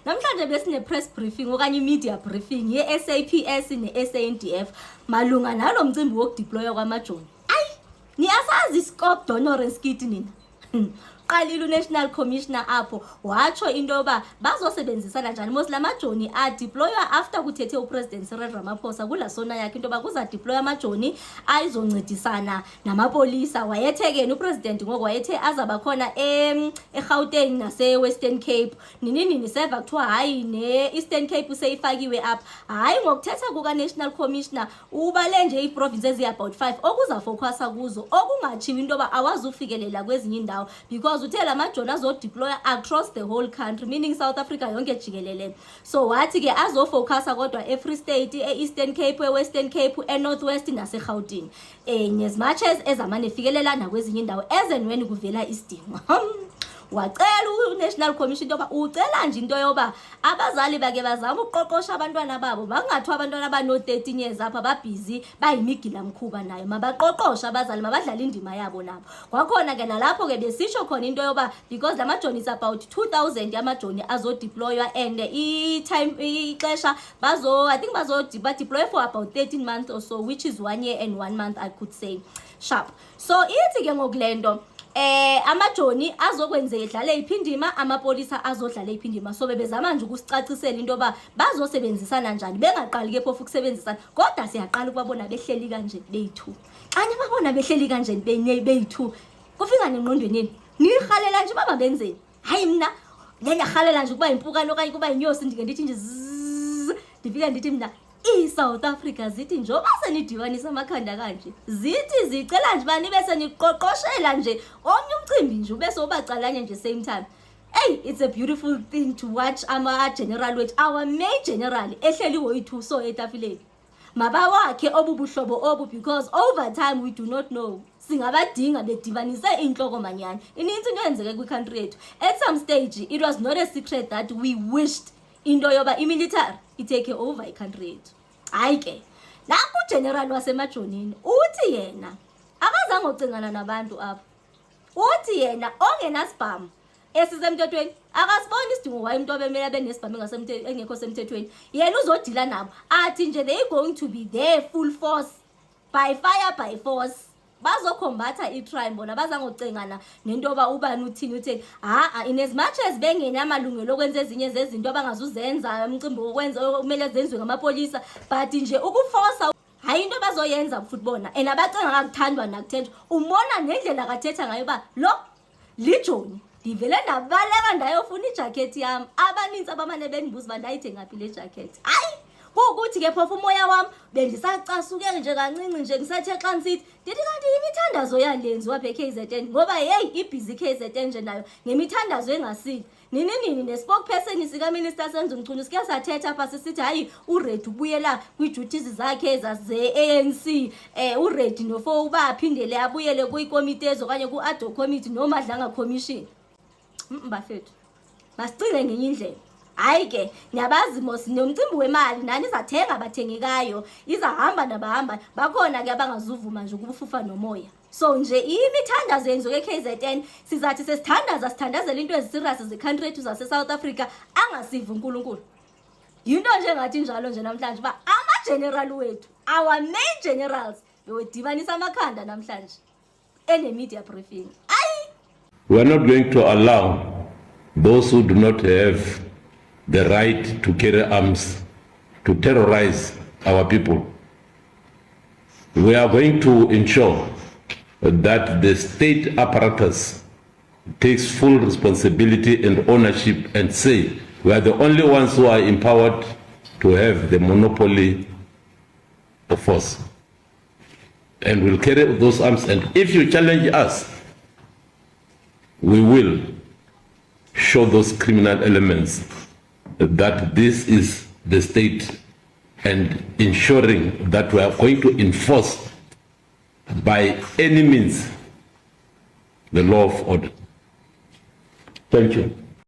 Namhlanje besine press briefing okanye media briefing ye-SAPS ne-SANDF malunga nalo mcimbi wokudeploya kwamajoni. Ayi, niyasazi scope donor skit nina. Qalile uNational Commissioner apho watsho into yoba bazosebenzisana njani mos lamajoni adeploywa after kuthethe uPresident Cyril Ramaphosa kula sona yakhe into yoba kuza deploya amajoni ayizoncedisana namapolisa. Wayethekeni uPresident ngoku wayethe azaba khona eGauteng nase-Western Cape nini seva kuthiwa hayi ne-Eastern Cape useyifakiwe apha. Hayi ngokuthetha kuka-National Commissioner ubale nje ii-provinces eziyi-about 5 okuzafokhwasa kuzo okungatshiwo into yoba awazufikelela kwezinye indawo because uthe lamajoni azodeploya across the whole country meaning South Africa yonke jikelele. So wathi ke azofocusa kodwa eFree State, eEastern Cape, eWestern Cape, eNorthwest naseGauteng. As much as ezamane fikelela nakwezinye indawo ezenweni kuvela isidingo. Wacela uNational Commission yoba ucela nje into yoba abazali bake bazama ukuqoqosha abantwana babo bangathi abantwana abano 13 years apha babhizi bayimigila mkhuba nayo mabaqoqosha abazali mabadlala indima yabo nabo. Kwakhona ke nalapho ke besisho khona into yoba because lamajoni is about 2000 amajoni azodeploywa and ixesha I think deploy for about 13 months or so, which is 1 year and 1 month I could say sharp. So ithi ke ngokulendo amajoni azokwenza edlale iphindima amapolisa azodlala iphindima. So bebezama nje ukusicacisela into yoba bazosebenzisana njani bengaqali ke phofu ukusebenzisana kodwa siyaqala ukubabona behleli kanje beyi2 kanye babona behleli kanje beyi2 kufika nengqondweni yini nirhalela nje baba benzeni. Hayi mina ngiyahalela nje kuba impukane okanye kuba inyosi ndike ndithi nje ndifika ndithi mina South Africa zithi njoba senidibanisa amakhanda kanje zithi zicela nje bani bese niqoqoshela nje omnye umcimbi nje bese ubacalanye nje same time. Hey, it's a beautiful thing to watch general wethu our main general ehleli woyi2 so etafileni maba wakhe obubuhlobo obu because over time we do not know singabadinga bedibanise inhloko manyana. Ininzi into yenzeke kwi-country yethu. At some stage it was not a secret that we wished into yoba imilitary itake over i-country yethu. Hayi ke lapho general wasemajonini uthi yena akazange ucingana nabantu apha. Uthi yena ongenasibhamu esisemthethweni akasiboni isidingo waye umuntu obemele abenesibhamu engekho semthethweni yena uzodila nabo athi nje they going to be there full force by fire by force bazokhombhatha icrime bona bazangokucengana nento yoba ubani uthini in as much as bengene amalungelo okwenza ezinye zezinto abangazuzenza umcimbi wokwenza kumele zenziwe ngamapolisa but nje ukuforsa hayi into bazoyenza futhi bona and abacenga ngakuthandwa nakuthenjwa. Umona nendlela kathetha ngayo ba lo lijoni ndivele ndabaleka ndayofuna ijacket yami abaninzi abamane bendibuza bandayithe ngaphi le jacket. Hayi ukuthi ke phofu umoya wami bendisacasukele nje kancinci nje ngisathe xa nsithi ndithi kanti imithandazo yalenziwa apha eKZN ngoba hey ibhizi KZN nje nayo ngemithandazo engasile nini ne-spokesperson sika Minister Senzo Mchunu sike sathetha apha sisithi hayi uRed ubuyela kwi-duties zakhe zaze-ANC uRed nofo uba aphindele abuyele kuyikomite ezokanye ku-ad hoc committee nomadlanga commission. Bafethu masicile ngenye indlela. Hayi ke niyabazi mos nomcimbi wemali nani izathenga abathengekayo izahamba nabahamba bakhona ke abangazuvuma nje ukubufufa nomoya. So nje imithandazo yenziwe eKZN sizathi sithandazela into eziserious ze-country yethu zase-South Africa angasiva uNkulunkulu. Yinto nje ngathi njalo nje namhlanje ba ama-general wethu our main generals bewedibanisa amakhanda namhlanje ene-media briefing. We are not going to allow those who do not have the right to carry arms to terrorize our people. We are going to ensure that the state apparatus takes full responsibility and ownership and say we are the only ones who are empowered to have the monopoly of force. And we'll carry those arms, and if you challenge us, we will show those criminal elements that this is the state and ensuring that we are going to enforce by any means the law of order. Thank you.